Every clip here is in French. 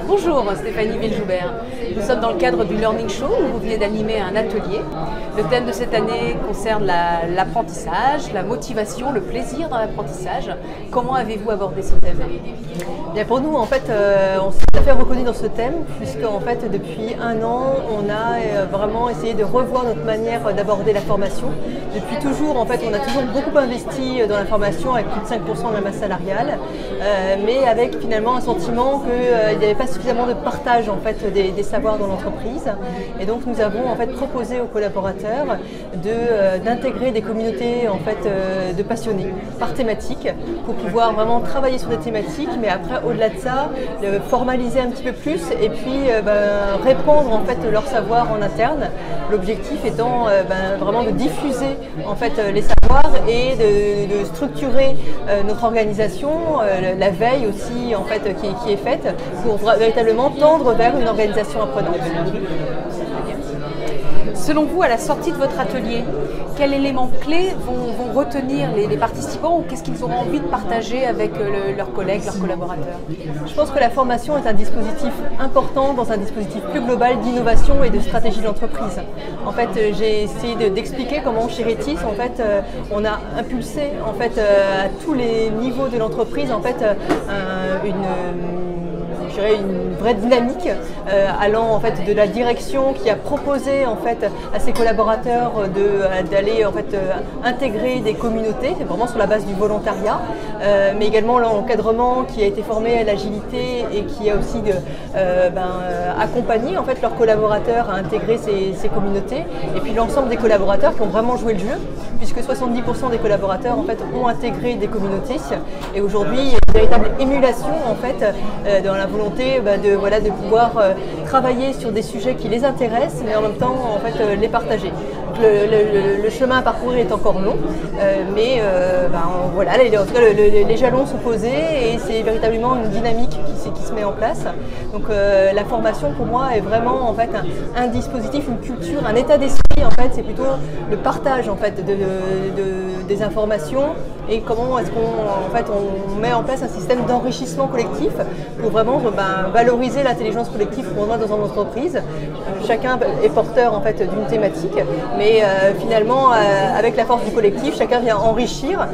Bonjour Stéphanie Villejoubert. Nous sommes dans le cadre du Learning Show où vous venez d'animer un atelier. Le thème de cette année concerne l'apprentissage, la motivation, le plaisir dans l'apprentissage. Comment avez-vous abordé ce thème? Bien, pour nous, en fait, on s'est tout à fait reconnu dans ce thème, puisque en fait, depuis un an, on a vraiment essayé de revoir notre manière d'aborder la formation. Depuis toujours, en fait, on a toujours beaucoup investi dans la formation avec plus de 5% de la masse salariale, mais avec finalement un sentiment qu'il n'y avait pas suffisamment de partage en fait des savoirs dans l'entreprise. Et donc, nous avons en fait proposé aux collaborateurs d'intégrer des communautés en fait de passionnés par thématique pour pouvoir vraiment travailler sur des thématiques, mais après au-delà de ça, formaliser un petit peu plus et puis répandre en fait leur savoir en interne. L'objectif étant vraiment de diffuser en fait les savoirs et de structurer notre organisation, la veille aussi en fait qui est faite pour véritablement tendre vers une organisation apprenante. Selon vous, à la sortie de votre atelier, quels éléments clés vont retenir les participants ou qu'est-ce qu'ils auront envie de partager avec leurs collègues, leurs collaborateurs? Je pense que la formation est un dispositif important dans un dispositif plus global d'innovation et de stratégie de l'entreprise. En fait, j'ai essayé d'expliquer comment chez Retis, en fait, on a impulsé en fait, à tous les niveaux de l'entreprise en fait, une vraie dynamique allant en fait de la direction qui a proposé en fait à ses collaborateurs d'aller en fait intégrer des communautés, c'est vraiment sur la base du volontariat, mais également l'encadrement qui a été formé à l'agilité et qui a aussi accompagné en fait leurs collaborateurs à intégrer ces communautés, et puis l'ensemble des collaborateurs qui ont vraiment joué le jeu, puisque 70% des collaborateurs en fait ont intégré des communautés, et aujourd'hui il y a une véritable émulation en fait dans la volonté de pouvoir travailler sur des sujets qui les intéressent, mais en même temps en fait, les partager. Donc, le chemin à parcourir est encore long, mais voilà, en tout cas, les jalons sont posés et c'est véritablement une dynamique qui se met en place. Donc la formation pour moi est vraiment en fait un dispositif, une culture, un état d'esprit. En fait, c'est plutôt le partage en fait des informations et comment est-ce qu'on met en place un système d'enrichissement collectif pour vraiment valoriser l'intelligence collective qu'on a dans une entreprise. Chacun est porteur en fait d'une thématique, mais finalement avec la force du collectif, chacun vient enrichir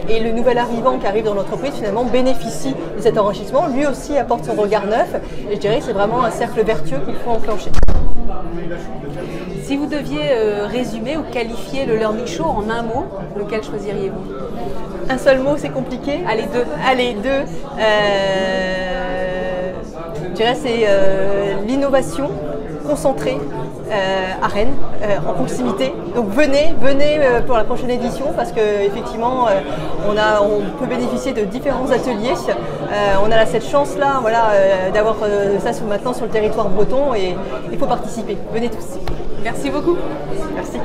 et le nouvel arrivant qui arrive dans l'entreprise finalement bénéficie de cet enrichissement. Lui aussi apporte son regard neuf et je dirais que c'est vraiment un cercle vertueux qu'il faut enclencher. Si vous deviez résumer ou qualifier le Learning Show en un mot, lequel choisiriez-vous? Un seul mot, c'est compliqué. Allez, deux. Allez, deux. Je dirais c'est l'innovation concentrée à Rennes, en proximité. Donc venez pour la prochaine édition parce qu'effectivement on peut bénéficier de différents ateliers. On a cette chance-là d'avoir ça maintenant sur le territoire breton et il faut participer. Venez tous. Merci beaucoup. Merci.